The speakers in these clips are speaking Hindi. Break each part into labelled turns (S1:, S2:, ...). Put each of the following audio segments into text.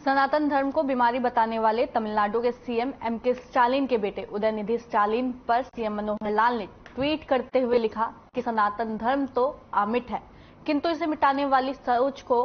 S1: सनातन धर्म को बीमारी बताने वाले तमिलनाडु के सीएम एमके स्टालिन के बेटे उदयनिधि स्टालिन पर सीएम मनोहर लाल ने ट्वीट करते हुए लिखा कि सनातन धर्म तो अमिट है, किंतु इसे मिटाने वाली सोच को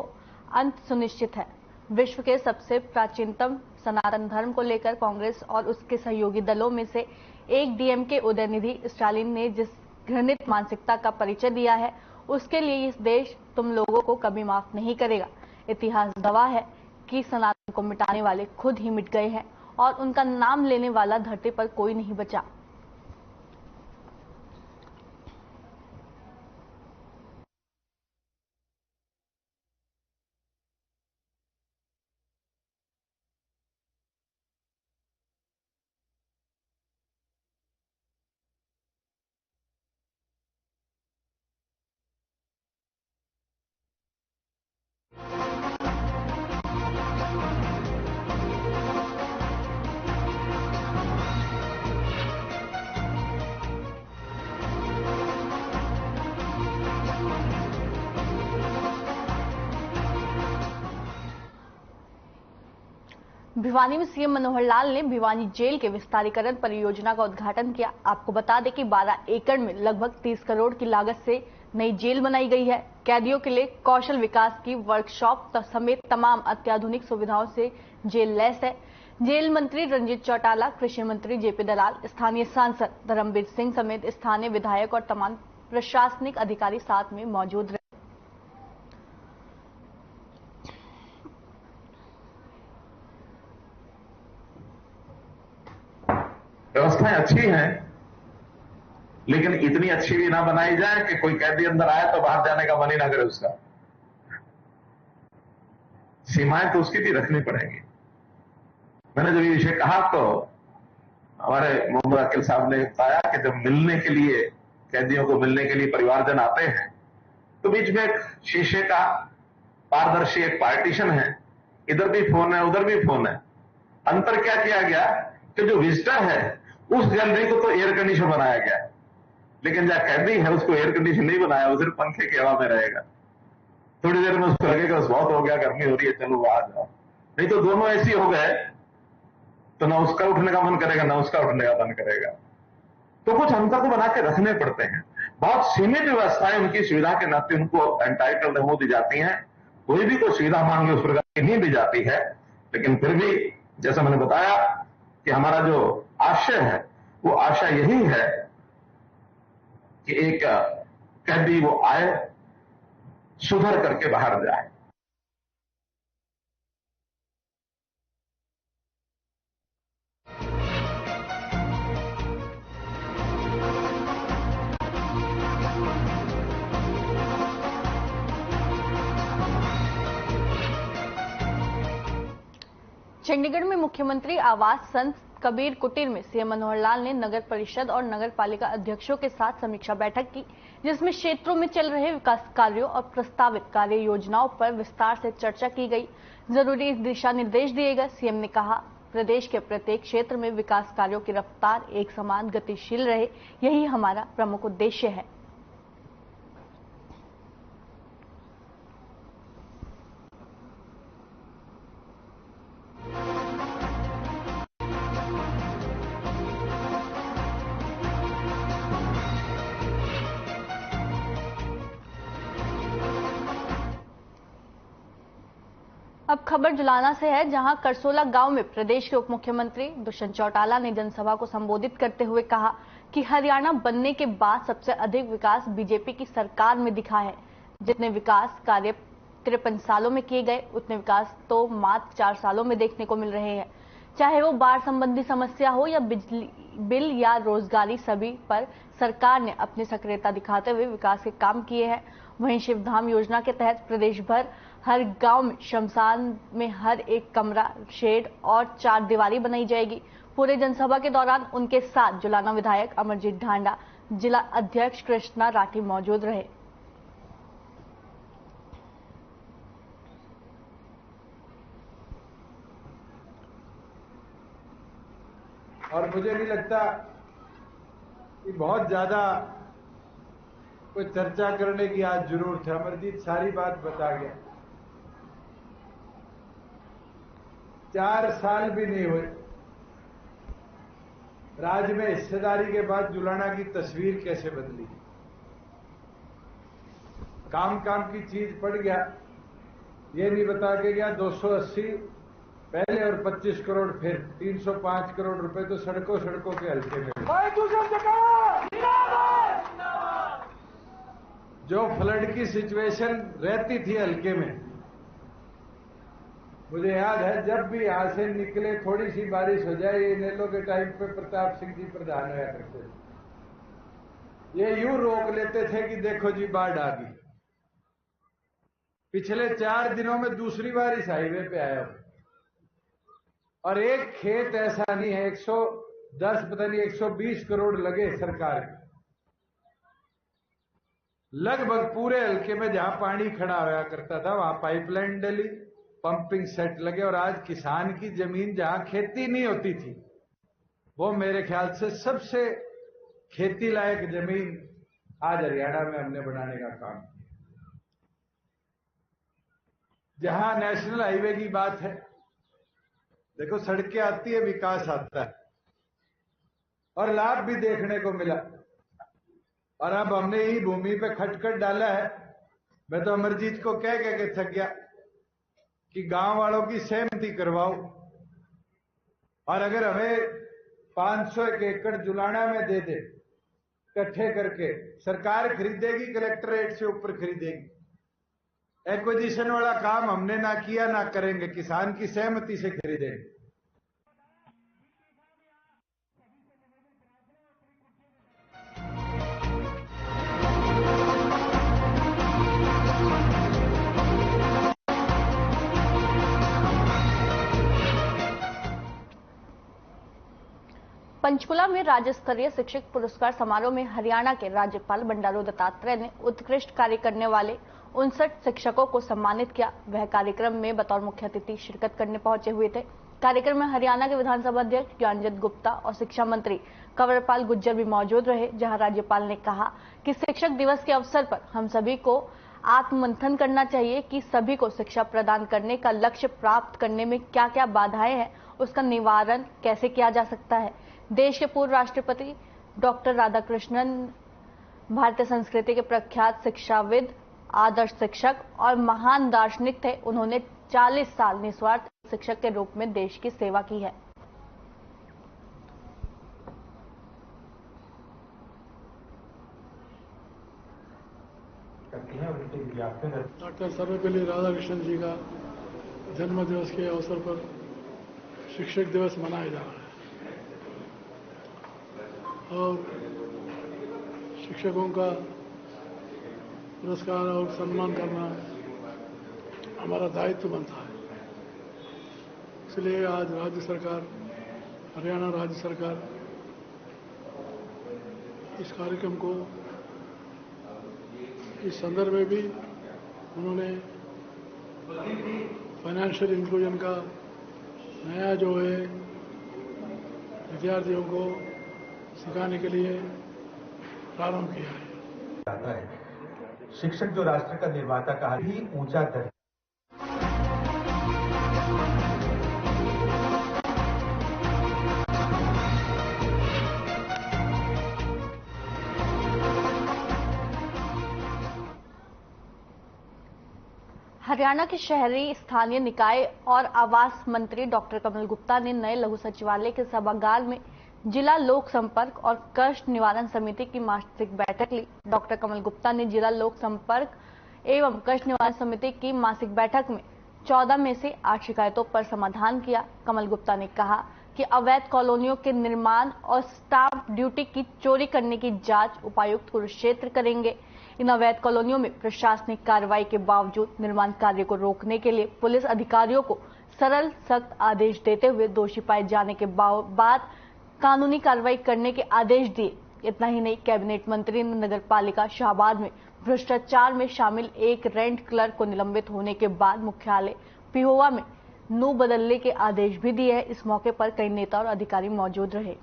S1: अंत सुनिश्चित है। विश्व के सबसे प्राचीनतम सनातन धर्म को लेकर कांग्रेस और उसके सहयोगी दलों में से एक डीएमके उदयनिधि स्टालिन ने जिस घृणित मानसिकता का परिचय दिया है, उसके लिए इस देश तुम लोगों को कभी माफ नहीं करेगा। इतिहास गवाह है कि सनातन को मिटाने वाले खुद ही मिट गए हैं और उनका नाम लेने वाला धरती पर कोई नहीं बचा। भिवानी में सीएम मनोहर लाल ने भिवानी जेल के विस्तारीकरण परियोजना का उद्घाटन किया। आपको बता दें कि 12 एकड़ में लगभग 30 करोड़ की लागत से नई जेल बनाई गई है। कैदियों के लिए कौशल विकास की वर्कशॉप समेत तमाम अत्याधुनिक सुविधाओं से जेल लैस है। जेल मंत्री रंजीत चौटाला, कृषि मंत्री जेपी दलाल, स्थानीय सांसद धर्मवीर सिंह समेत स्थानीय विधायक और तमाम प्रशासनिक अधिकारी साथ में मौजूद रहे।
S2: व्यवस्थाएं अच्छी हैं, लेकिन इतनी अच्छी भी ना बनाई जाए कि कोई कैदी अंदर आए तो बाहर जाने का मन ही ना करे उसका। सीमाएं तो उसकी भी रखनी पड़ेंगी। मैंने जब ये विषय कहा तो हमारे मोहम्मद अकील साहब ने बताया कि जब मिलने के लिए, कैदियों को मिलने के लिए परिवारजन आते हैं तो बीच में एक शीशे का पारदर्शी एक पार्टीशन है, इधर भी फोन है उधर भी फोन है। अंतर क्या किया गया कि जो विजिटर है उस गैलरी को तो एयर कंडीशन बनाया गया है, लेकिन जहां कैदी है उसको एयर कंडीशन नहीं बनाया, वो सिर्फ पंखे की हवा में रहेगा। थोड़ी देर में उसको लगेगा बस बहुत हो गया, गर्मी हो रही है, चलो आ जाओ। नहीं तो दोनों ऐसी हो गए तो ना उसका उठने का मन करेगा ना उसका उठने का मन करेगा। तो कुछ अंतर को बना के रखने पड़ते हैं। बहुत सीमित व्यवस्थाएं उनकी सुविधा के नाते उनको एंटाइटल्ड हो दी जाती हैं। कोई भी कोई सुविधा मांगे उस प्रकार की नहीं दी जाती है, लेकिन फिर भी जैसा मैंने बताया कि हमारा जो आशय है वो आशा यही है कि एक कैदी वो आए, सुधर करके बाहर जाए।
S1: चंडीगढ़ में मुख्यमंत्री आवास संत कबीर कुटीर में सीएम मनोहर लाल ने नगर परिषद और नगर पालिका अध्यक्षों के साथ समीक्षा बैठक की, जिसमें क्षेत्रों में चल रहे विकास कार्यों और प्रस्तावित कार्य योजनाओं पर विस्तार से चर्चा की गई। जरूरी दिशा निर्देश दिए गए। सीएम ने कहा, प्रदेश के प्रत्येक क्षेत्र में विकास कार्यों की रफ्तार एक समान गतिशील रहे, यही हमारा प्रमुख उद्देश्य है। अब खबर जुलाना से है, जहां करसोला गांव में प्रदेश के उप मुख्यमंत्री दुष्यंत चौटाला ने जनसभा को संबोधित करते हुए कहा कि हरियाणा बनने के बाद सबसे अधिक विकास बीजेपी की सरकार में दिखा है। जितने विकास कार्य 53 सालों में किए गए, उतने विकास तो मात्र 4 सालों में देखने को मिल रहे हैं। चाहे वो बाढ़ संबंधी समस्या हो या बिजली बिल या रोजगारी, सभी पर सरकार ने अपनी सक्रियता दिखाते हुए विकास के काम किए हैं। वहीं शिवधाम योजना के तहत प्रदेश भर हर गांव में शमशान में हर एक कमरा, शेड और 4 दीवारी बनाई जाएगी। पूरे जनसभा के दौरान उनके साथ जुलाना विधायक अमरजीत ढांडा, जिला अध्यक्ष कृष्णा राठी मौजूद रहे।
S3: और मुझे नहीं लगता कि बहुत ज्यादा कोई चर्चा करने की आज जरूरत है। अमरजीत सारी बात बता गया। 4 साल भी नहीं हुए, राज्य में हिस्सेदारी के बाद जुलाना की तस्वीर कैसे बदली। काम काम की चीज पड़ गया, ये नहीं बता के गया 280 पहले और 25 करोड़ फिर 305 करोड़ रुपए तो सड़कों के हल्के में। जो फ्लड की सिचुएशन रहती थी हल्के में, मुझे याद है जब भी यहां से निकले थोड़ी सी बारिश हो जाए, ये नेलो के टाइम पे प्रताप सिंह जी प्रधान हुआ करते थे, ये यूं रोक लेते थे कि देखो जी बाढ़ आ गई। पिछले 4 दिनों में दूसरी बार इस हाईवे पे आया हूं और एक खेत ऐसा नहीं है, 110 पता नहीं 120 करोड़ लगे सरकार के, लगभग पूरे हल्के में जहां पानी खड़ा हुआ करता था वहां पाइपलाइन डली, पंपिंग सेट लगे और आज किसान की जमीन जहां खेती नहीं होती थी, वो मेरे ख्याल से सबसे खेती लायक जमीन आज हरियाणा में हमने बनाने का काम किया। जहां नेशनल हाईवे की बात है, देखो सड़कें आती है, विकास आता है और लाभ भी देखने को मिला। और अब हमने ही भूमि पे खटखट डाला है। मैं तो अमरजीत को कह के थक गया कि गांव वालों की सहमति करवाओ, और अगर हमें 500 एकड़ जुलाना में दे दे इकट्ठे करके, सरकार खरीदेगी, कलेक्टरेट से ऊपर खरीदेगी। एक्विजिशन वाला काम हमने ना किया ना करेंगे, किसान की सहमति से खरीदेंगे।
S1: पंचकुला में राज्य स्तरीय शिक्षक पुरस्कार समारोह में हरियाणा के राज्यपाल बंडारू दत्तात्रेय ने उत्कृष्ट कार्य करने वाले 59 शिक्षकों को सम्मानित किया। वह कार्यक्रम में बतौर मुख्य अतिथि शिरकत करने पहुंचे हुए थे। कार्यक्रम में हरियाणा के विधानसभा अध्यक्ष ज्ञानचंद गुप्ता और शिक्षा मंत्री कंवरपाल गुर्जर भी मौजूद रहे, जहां राज्यपाल ने कहा कि शिक्षक दिवस के अवसर पर हम सभी को आत्ममंथन करना चाहिए कि सभी को शिक्षा प्रदान करने का लक्ष्य प्राप्त करने में क्या क्या बाधाएं हैं, उसका निवारण कैसे किया जा सकता है। देश के पूर्व राष्ट्रपति डॉक्टर राधाकृष्णन भारतीय संस्कृति के प्रख्यात शिक्षाविद, आदर्श शिक्षक और महान दार्शनिक थे। उन्होंने 40 साल निस्वार्थ शिक्षक के रूप में देश की सेवा की है।
S4: डॉक्टर सर्वपल्ली राधाकृष्णन जी का जन्म दिवस के अवसर पर शिक्षक दिवस मनाया जा रहा है और शिक्षकों का पुरस्कार और सम्मान करना हमारा दायित्व बनता है। इसलिए आज राज्य सरकार, हरियाणा राज्य सरकार इस कार्यक्रम को इस संदर्भ में भी उन्होंने फाइनेंशियल इंक्लूजन का नया जो है विद्यार्थियों को सिखाने के लिए प्रारंभ किया है।
S5: शिक्षक जो राष्ट्र का निर्माता कहा ही ऊंचा दर्जा।
S1: हरियाणा के शहरी स्थानीय निकाय और आवास मंत्री डॉक्टर कमल गुप्ता ने नए लघु सचिवालय के सभागार में जिला लोक संपर्क और कष्ट निवारण समिति की मासिक बैठक ली। डॉक्टर कमल गुप्ता ने जिला लोक संपर्क एवं कष्ट निवारण समिति की मासिक बैठक में 14 में से 8 शिकायतों पर समाधान किया। कमल गुप्ता ने कहा कि अवैध कॉलोनियों के निर्माण और स्टाम्प ड्यूटी की चोरी करने की जांच उपायुक्त कुरुक्षेत्र करेंगे। इन अवैध कॉलोनियों में प्रशासनिक कार्रवाई के बावजूद निर्माण कार्य को रोकने के लिए पुलिस अधिकारियों को सरल सख्त आदेश देते हुए दोषी पाए जाने के बाद कानूनी कार्रवाई करने के आदेश दिए। इतना ही नहीं, कैबिनेट मंत्री ने नगर पालिका शाहबाद में भ्रष्टाचार में शामिल एक रेंट क्लर्क को निलंबित होने के बाद मुख्यालय पिहोवा में नू बदलने के आदेश भी दिए हैं। इस मौके पर कई नेता और अधिकारी मौजूद रहे।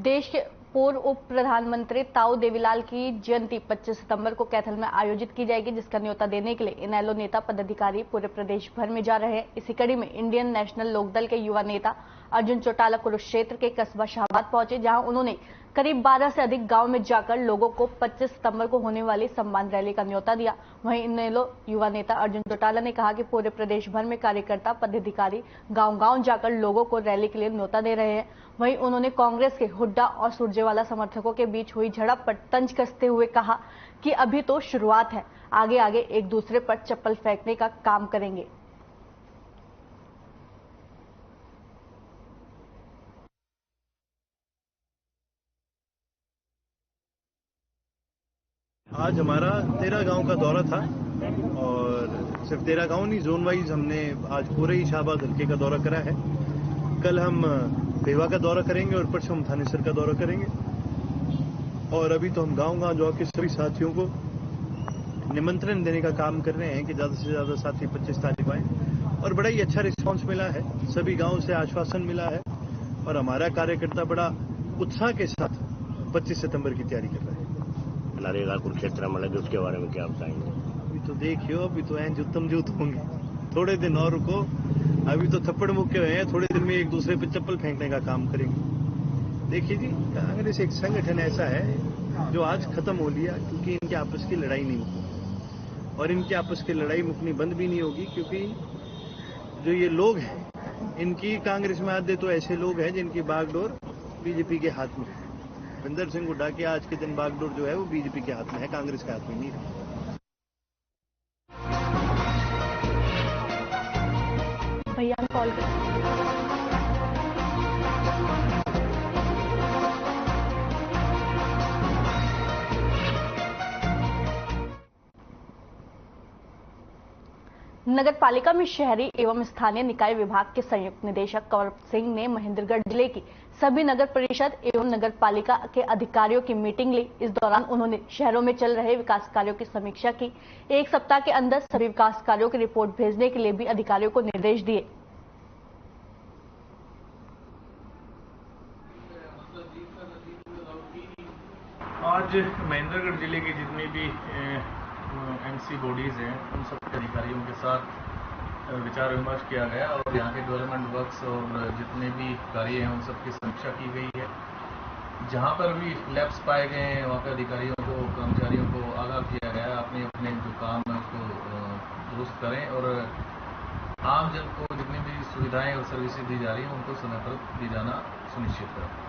S1: देश के पूर्व उप प्रधानमंत्री ताऊ देवीलाल की जयंती 25 सितंबर को कैथल में आयोजित की जाएगी, जिसका न्योता देने के लिए इनेलो नेता पदाधिकारी पूरे प्रदेश भर में जा रहे हैं। इसी कड़ी में इंडियन नेशनल लोकदल के युवा नेता अर्जुन चौटाला कुरुक्षेत्र के कस्बा शाहबाद पहुंचे, जहां उन्होंने करीब 12 से अधिक गांव में जाकर लोगों को 25 सितंबर को होने वाली सम्मान रैली का न्योता दिया। वहीं इनेलो युवा नेता अर्जुन चौटाला ने कहा कि पूरे प्रदेश भर में कार्यकर्ता पदाधिकारी गांव-गांव जाकर लोगों को रैली के लिए न्योता दे रहे हैं। वहीं उन्होंने कांग्रेस के हुड्डा और सुरजेवाला समर्थकों के बीच हुई झड़प पर तंज कसते हुए कहा कि अभी तो शुरुआत है, आगे आगे एक दूसरे पर चप्पल फेंकने का काम करेंगे।
S6: आज हमारा 13 गांव का दौरा था और सिर्फ 13 गांव नहीं, जोन वाइज हमने आज पूरे ही शाहबाद हल्के का दौरा करा है। कल हम पेवा का दौरा करेंगे और परसों हम थानेसर का दौरा करेंगे। और अभी तो हम गांव-गांव जाके सभी साथियों को निमंत्रण देने का काम कर रहे हैं कि ज्यादा से ज्यादा साथी 25 तारीख आए। और बड़ा ही अच्छा रिस्पांस मिला है, सभी गांव से आश्वासन मिला है और हमारा कार्यकर्ता बड़ा उत्साह के साथ 25 सितंबर की तैयारी कर रहा है।
S7: नरेगा कुरुक्षेत्र में लगे, उसके बारे में क्या बताएंगे?
S6: अभी तो देखियो, अभी तो ऐन जुतम जुत होंगे, थोड़े दिन और रुको। अभी तो थप्पड़ मुक्के हुए हैं, थोड़े दिन में एक दूसरे पे चप्पल फेंकने का काम करेंगे। देखिए जी, कांग्रेस एक संगठन ऐसा है जो आज खत्म हो लिया, क्योंकि इनके आपस की लड़ाई नहीं मुकी और इनके आपस की लड़ाई मुकनी बंद भी नहीं होगी, क्योंकि जो ये लोग हैं इनकी कांग्रेस में आते तो ऐसे लोग हैं जिनकी बागडोर बीजेपी के हाथ में है। भूपेंद्र सिंह हुड्डा के आज के दिन बागडोर जो है वो बीजेपी के हाथ में है, कांग्रेस के हाथ में नहीं है।
S1: भैया कॉल कर नगर पालिका में शहरी एवं स्थानीय निकाय विभाग के संयुक्त निदेशक कंवर सिंह ने महेंद्रगढ़ जिले की सभी नगर परिषद एवं नगर पालिका के अधिकारियों की मीटिंग ली। इस दौरान उन्होंने शहरों में चल रहे विकास कार्यों की समीक्षा की। एक सप्ताह के अंदर सभी विकास कार्यों की रिपोर्ट भेजने के लिए भी अधिकारियों को निर्देश दिए।
S8: आज महेंद्रगढ़ जिले के जितने भी एमसी बॉडीज हैं उन सब अधिकारियों के साथ विचार विमर्श किया गया और यहाँ के डेवलपमेंट वर्क्स और जितने भी कार्य हैं उन सब की समीक्षा की गई है। जहाँ पर भी लैप्स पाए गए हैं वहाँ के अधिकारियों को, कर्मचारियों को आगाह किया गया है अपने अपने जो काम है उसको दुरुस्त करें और आम जन को जितनी भी सुविधाएं और सर्विसेज दी जा रही हैं उनको समय पर दी जाना सुनिश्चित करें।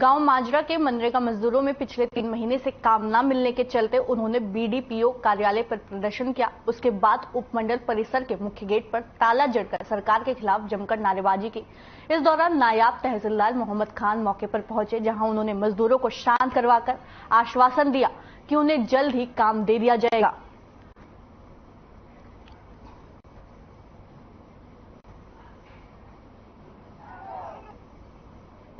S1: गांव माजरा के मनरेगा मजदूरों में पिछले 3 महीने से काम न मिलने के चलते उन्होंने बीडीपीओ कार्यालय पर प्रदर्शन किया। उसके बाद उपमंडल परिसर के मुख्य गेट पर ताला जड़कर सरकार के खिलाफ जमकर नारेबाजी की। इस दौरान नायाब तहसीलदार मोहम्मद खान मौके पर पहुंचे, जहां उन्होंने मजदूरों को शांत करवाकर आश्वासन दिया कि उन्हें जल्द ही काम दे दिया जाएगा।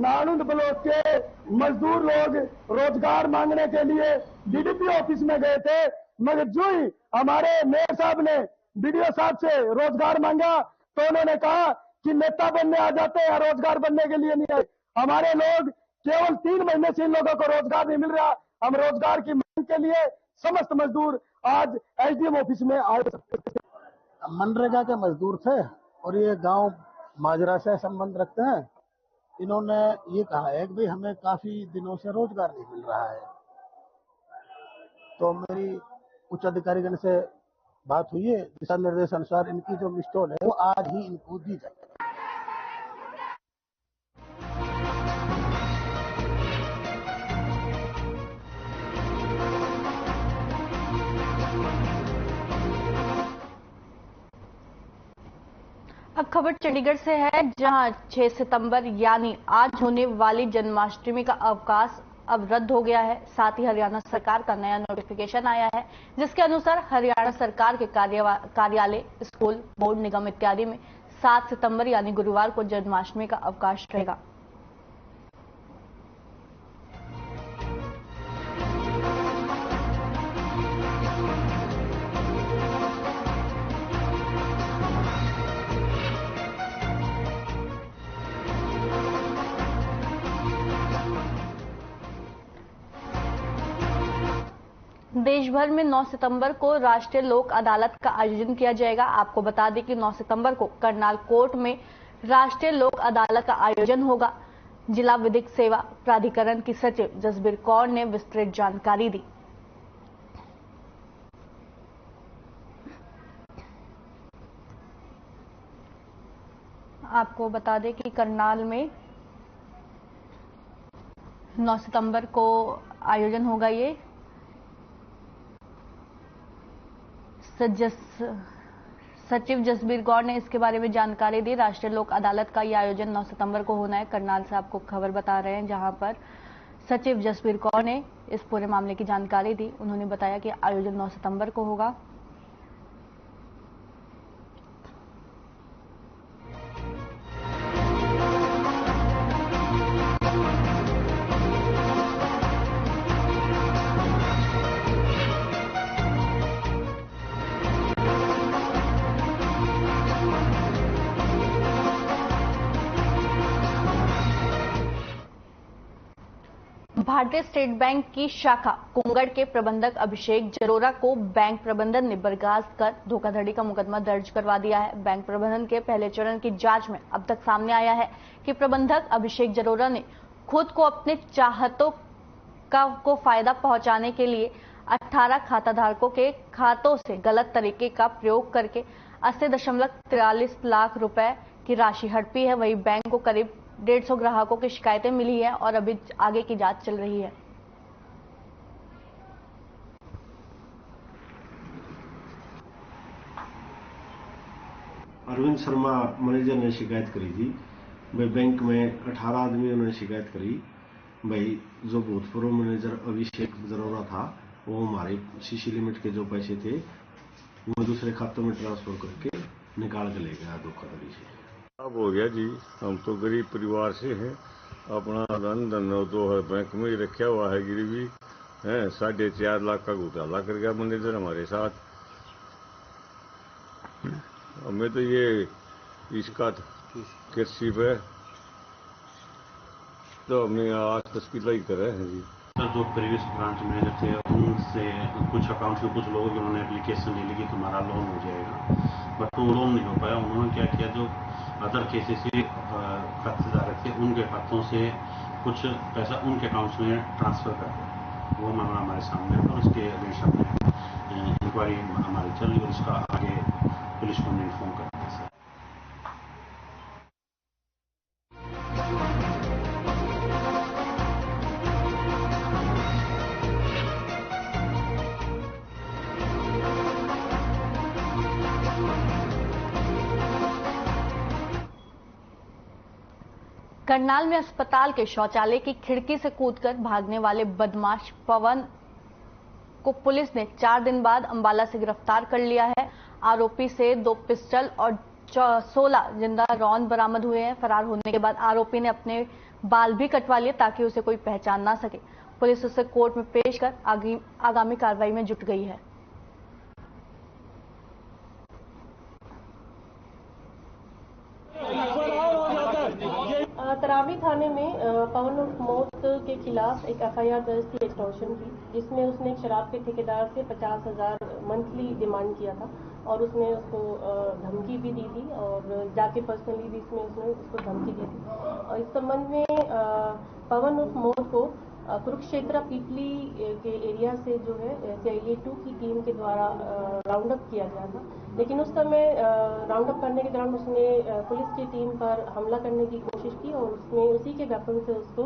S9: नालंद ब्लॉक के मजदूर लोग रोजगार मांगने के लिए डीडीपी ऑफिस में गए थे, मगर जो ही हमारे मेयर साहब ने बीडीओ साहब से रोजगार मांगा तो उन्होंने कहा कि नेता बनने आ जाते हैं, रोजगार बनने के लिए नहीं आए। हमारे लोग केवल 3 महीने से इन लोगों को रोजगार नहीं मिल रहा। हम रोजगार की मांग के लिए समस्त मजदूर आज एसडीएम ऑफिस में आए।
S10: मनरेगा के मजदूर थे और ये गांव माजरा से संबंध रखते हैं। इन्होंने ये कहा है कि भाई हमें काफी दिनों से रोजगार नहीं मिल रहा है, तो मेरी उच्च अधिकारीगण से बात हुई है। दिशा निर्देश अनुसार इनकी जो मिस्टोल है वो आज ही इनको दी जाए।
S1: अब खबर चंडीगढ़ से है, जहां 6 सितंबर यानी आज होने वाली जन्माष्टमी का अवकाश अब रद्द हो गया है। साथ ही हरियाणा सरकार का नया नोटिफिकेशन आया है, जिसके अनुसार हरियाणा सरकार के कार्यालय, स्कूल, बोर्ड, निगम इत्यादि में 7 सितंबर यानी गुरुवार को जन्माष्टमी का अवकाश रहेगा। देश भर में 9 सितंबर को राष्ट्रीय लोक अदालत का आयोजन किया जाएगा। आपको बता दें कि 9 सितंबर को करनाल कोर्ट में राष्ट्रीय लोक अदालत का आयोजन होगा। जिला विधिक सेवा प्राधिकरण की सचिव जसबीर कौर ने विस्तृत जानकारी दी। आपको बता दें कि करनाल में 9 सितंबर को आयोजन होगा। ये सचिव जसबीर कौर ने इसके बारे में जानकारी दी। राष्ट्रीय लोक अदालत का यह आयोजन 9 सितंबर को होना है। करनाल से आपको खबर बता रहे हैं, जहां पर सचिव जसबीर कौर ने इस पूरे मामले की जानकारी दी। उन्होंने बताया कि आयोजन 9 सितंबर को होगा। भारतीय स्टेट बैंक की शाखा कुंगड़ के प्रबंधक अभिषेक जरोरा को बैंक प्रबंधन ने बर्खास्त कर धोखाधड़ी का मुकदमा दर्ज करवा दिया है। बैंक प्रबंधन के पहले चरण की जांच में अब तक सामने आया है कि प्रबंधक अभिषेक जरोरा ने खुद को अपने चाहतों को फायदा पहुंचाने के लिए 18 खाताधारकों के खातों से गलत तरीके का प्रयोग करके 80.43 लाख रुपए की राशि हड़पी है। वहीं बैंक को करीब 150 ग्राहकों की शिकायतें मिली है और अभी आगे की जांच चल रही है।
S11: अरविंद शर्मा मैनेजर ने शिकायत करी थी भाई, बैंक में 18 आदमी उन्होंने शिकायत करी भाई, जो भूतपूर्व मैनेजर अभिषेक जरोरा था वो हमारे सीसी लिमिट के जो पैसे थे वो दूसरे खातों में ट्रांसफर करके निकाल के ले गया धोखाधड़ी से।
S12: अब हो गया जी, हम तो गरीब परिवार से हैं, अपना धन तो है बैंक में ही रखा हुआ है गिरवी है। 4.5 लाख का घोटाला कर गया मैनेजर हमारे साथ। हमें तो ये इसका कृषि पे तो हमने आज तक की लड़ाई करे हैं जी।
S13: जो प्रीवियस ब्रांच मैनेजर थे उनसे कुछ अकाउंट के कुछ लोगों की उन्होंने एप्लीकेशन ले ली कि तुम्हारा लोन हो जाएगा, बट वो लोन नहीं हो पाया। उन्होंने क्या किया, जो अदर केसेस से खातेदार थे उनके खातों से कुछ पैसा उनके अकाउंट्स में ट्रांसफर कर दिया। वो मामला हमारे सामने है और उसके अगेंस्ट हमने इंक्वायरी हमारी चल रही है और इसका आगे पुलिस को हमने इन्फॉर्म कर दिया सर।
S1: करनाल में अस्पताल के शौचालय की खिड़की से कूदकर भागने वाले बदमाश पवन को पुलिस ने 4 दिन बाद अंबाला से गिरफ्तार कर लिया है। आरोपी से 2 पिस्टल और 16 जिंदा रौंद बरामद हुए हैं। फरार होने के बाद आरोपी ने अपने बाल भी कटवा लिए ताकि उसे कोई पहचान ना सके। पुलिस उसे कोर्ट में पेश कर आगामी कार्रवाई में जुट गई है।
S14: तरावी थाने में पवन उर्फ मौत के खिलाफ एक एफआईआर दर्ज थी एक्सटॉर्शन की, जिसमें उसने एक शराब के ठेकेदार से 50,000 मंथली डिमांड किया था और उसने उसको धमकी भी दी थी और जाके पर्सनली भी इसमें उसने उसको धमकी दी थी। और इस संबंध में पवन उर्फ मौत को कुरुक्षेत्र पीपली के एरिया से जो है CIA 2 की टीम के द्वारा राउंड अप किया गया था, लेकिन उस समय राउंड अप करने के दौरान उसने पुलिस की टीम पर हमला करने की कोशिश की और उसमें उसी के वेपन से उसको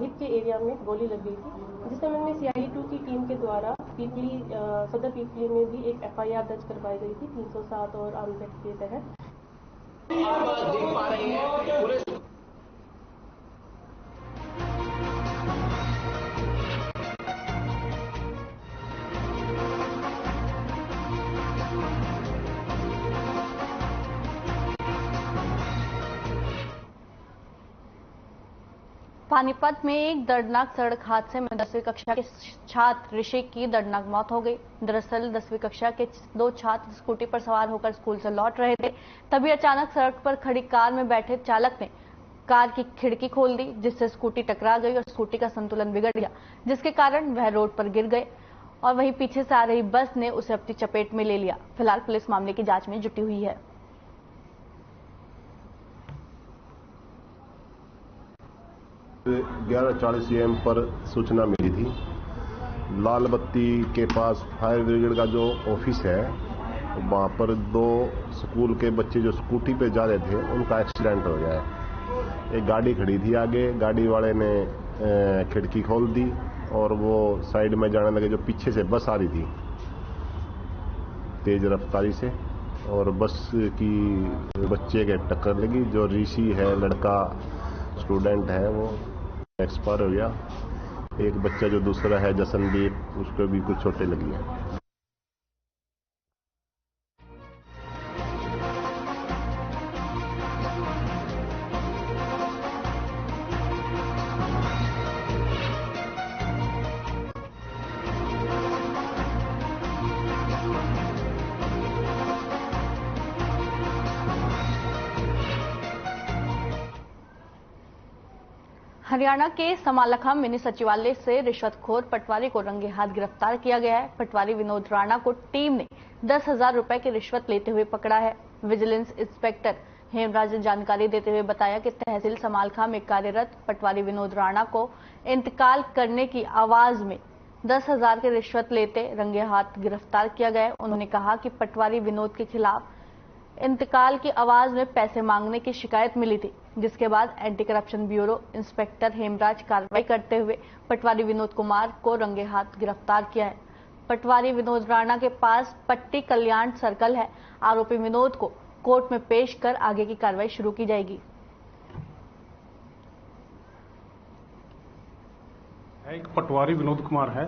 S14: हिप के एरिया में गोली लग गई थी, जिस समय में CIA 2 की टीम के द्वारा पीपली सदर पीपली में भी एक FIR दर्ज करवाई गई थी 307 और आर्म्स एक्ट के तहत।
S1: पानीपत में एक दर्दनाक सड़क हादसे में 10वीं कक्षा के छात्र ऋषि की दर्दनाक मौत हो गई। दरअसल 10वीं कक्षा के 2 छात्र स्कूटी पर सवार होकर स्कूल से लौट रहे थे, तभी अचानक सड़क पर खड़ी कार में बैठे चालक ने कार की खिड़की खोल दी, जिससे स्कूटी टकरा गई और स्कूटी का संतुलन बिगड़ गया, जिसके कारण वह रोड पर गिर गए और वहीं पीछे से आ रही बस ने उसे अपनी चपेट में ले लिया। फिलहाल पुलिस मामले की जांच में जुटी हुई है।
S15: तो 11:40 AM पर सूचना मिली थी। लाल बत्ती के पास फायर ब्रिगेड का जो ऑफिस है, वहां पर 2 स्कूल के बच्चे जो स्कूटी पे जा रहे थे, उनका एक्सीडेंट हो गया है। एक गाड़ी खड़ी थी आगे, गाड़ी वाले ने खिड़की खोल दी और वो साइड में जाने लगे। जो पीछे से बस आ रही थी तेज रफ्तारी से, और बस की बच्चे के टक्कर लगी। जो ऋषि है, लड़का स्टूडेंट है, वो एक्सपायर हो गया। एक बच्चा जो दूसरा है जसनदीप, उसको भी कुछ चोटें लगी हैं।
S1: हरियाणा के समालखा मिनी सचिवालय से रिश्वतखोर पटवारी को रंगे हाथ गिरफ्तार किया गया है। पटवारी विनोद राणा को टीम ने 10,000 रुपए की रिश्वत लेते हुए पकड़ा है। विजिलेंस इंस्पेक्टर हेमराज ने जानकारी देते हुए बताया कि तहसील समालखा में कार्यरत पटवारी विनोद राणा को इंतकाल करने की आवाज में 10,000 की रिश्वत लेते रंगे हाथ गिरफ्तार किया गया है। उन्होंने कहा कि पटवारी विनोद के खिलाफ इंतकाल की आवाज में पैसे मांगने की शिकायत मिली थी, जिसके बाद anti corruption bureau inspector Hemraj कार्रवाई करते हुए पटवारी विनोद कुमार को रंगे हाथ गिरफ्तार किया है। पटवारी विनोद राणा के पास पट्टी कल्याण सर्कल है। आरोपी विनोद को कोर्ट में पेश कर आगे की कार्रवाई शुरू की जाएगी।
S16: एक पटवारी विनोद कुमार है,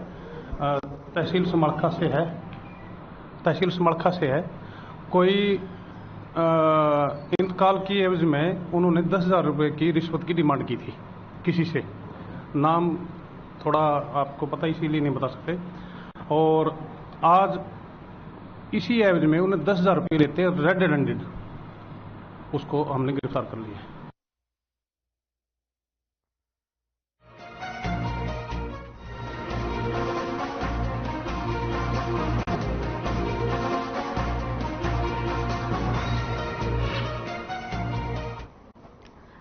S16: तहसील समालखा से है। कोई इंतकाल की एवज में उन्होंने 10,000 रुपए की रिश्वत की डिमांड की थी किसी से। नाम थोड़ा आपको पता, इसीलिए नहीं बता सकते। और आज इसी एवज में उन्हें 10,000 रुपये लेते रेड हैंडेड उसको हमने गिरफ्तार कर लिया।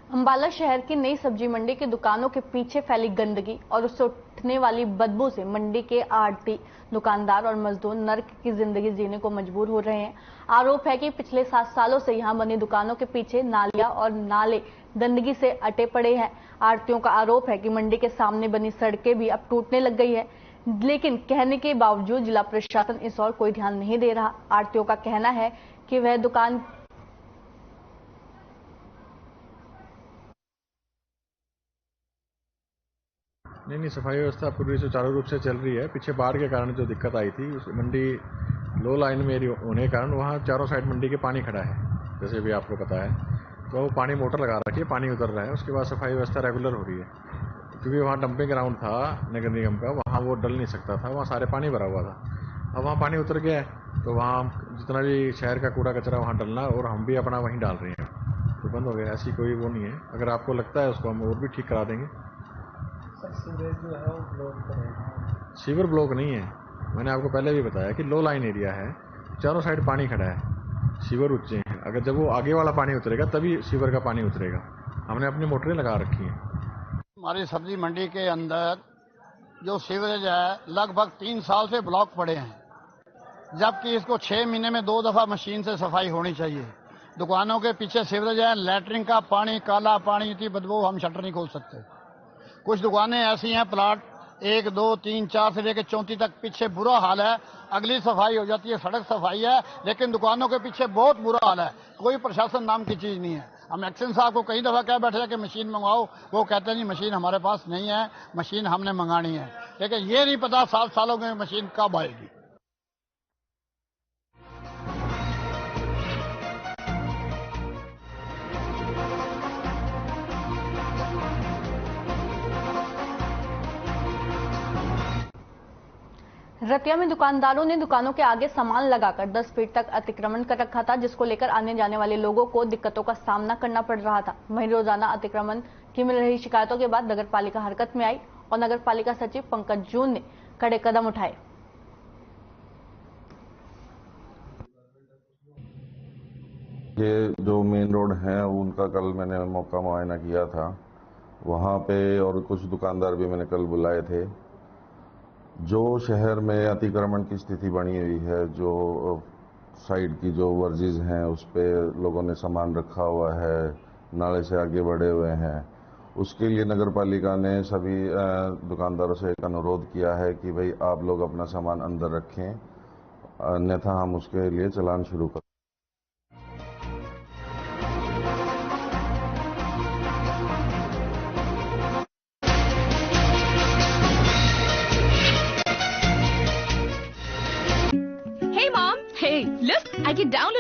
S1: अंबाला शहर की नई सब्जी मंडी की दुकानों के पीछे फैली गंदगी और उससे उठने वाली बदबू से मंडी के आढ़ती, दुकानदार और मजदूर नर्क की जिंदगी जीने को मजबूर हो रहे हैं। आरोप है कि पिछले 7 सालों से यहां बनी दुकानों के पीछे नालियां और नाले गंदगी से अटे पड़े हैं। आढ़तियों का आरोप है कि मंडी के सामने बनी सड़कें भी अब टूटने लग गई है, लेकिन कहने के बावजूद जिला प्रशासन इस ओर कोई ध्यान नहीं दे रहा। आढ़तियों का कहना है कि वह दुकान
S17: नहीं, सफाई व्यवस्था पूरी सुचारू रूप से चल रही है। पीछे बाढ़ के कारण जो दिक्कत आई थी, उस मंडी लो लाइन में होने के कारण वहाँ चारों साइड मंडी के पानी खड़ा है, जैसे भी आपको पता है। तो वो पानी मोटर लगा रखी है, पानी उतर रहा है। उसके बाद सफाई व्यवस्था रेगुलर हो रही है, क्योंकि वहाँ डंपिंग ग्राउंड था नगर निगम का, वहाँ वो डल नहीं सकता था, वहाँ सारे पानी भरा हुआ था। अब वहाँ पानी उतर गया है, तो वहाँ जितना भी शहर का कूड़ा कचरा वहाँ डलना, और हम भी अपना वहीं डाल रहे हैं, तो बंद हो गया। ऐसी कोई वो नहीं है। अगर आपको लगता है उसको हम और भी ठीक करा देंगे। सीवर ब्लॉक नहीं है, मैंने आपको पहले भी बताया कि लो लाइन एरिया है, चारों साइड पानी खड़ा है, सीवर ऊंचे हैं। अगर जब वो आगे वाला पानी उतरेगा तभी सीवर का पानी उतरेगा। हमने अपनी मोटरें लगा रखी हैं।
S10: हमारी सब्जी मंडी के अंदर जो सीवरेज है लगभग 3 साल से ब्लॉक पड़े हैं, जबकि इसको 6 महीने में 2 दफा मशीन से सफाई होनी चाहिए। दुकानों के पीछे सीवरेज है, लैटरिन का पानी, काला पानी, इतनी बदबू, हम शटर नहीं खोल सकते। कुछ दुकानें ऐसी हैं, प्लाट 1, 2, 3, 4 से लेकर 34 तक पीछे बुरा हाल है। अगली सफाई हो जाती है, सड़क सफाई है, लेकिन दुकानों के पीछे बहुत बुरा हाल है। कोई प्रशासन नाम की चीज नहीं है। हम एक्शन साहब को कई दफा कह बैठे कि मशीन मंगवाओ, वो कहते हैं नहीं मशीन हमारे पास नहीं है, मशीन हमने मंगानी है। लेकिन ये नहीं पता 7 सालों में मशीन कब आएगी।
S1: रतिया में दुकानदारों ने दुकानों के आगे सामान लगाकर 10 फीट तक अतिक्रमण कर रखा था, जिसको लेकर आने जाने वाले लोगों को दिक्कतों का सामना करना पड़ रहा था। वहीं रोजाना अतिक्रमण की मिल रही शिकायतों के बाद नगर पालिका हरकत में आई और नगर पालिका सचिव पंकज जून ने कड़े कदम उठाए।
S18: ये जो मेन रोड हैं उनका कल मैंने मौका मुआयना किया था, वहाँ पे और कुछ दुकानदार भी मैंने कल बुलाए थे। जो शहर में अतिक्रमण की स्थिति बनी हुई है, जो साइड की जो वर्जिज हैं उस पे लोगों ने सामान रखा हुआ है, नाले से आगे बढ़े हुए हैं, उसके लिए नगर पालिका ने सभी दुकानदारों से एक अनुरोध किया है कि भाई आप लोग अपना सामान अंदर रखें, अन्यथा हम उसके लिए चालान शुरू करें।
S19: Hey, Mom. Hey, look, I can download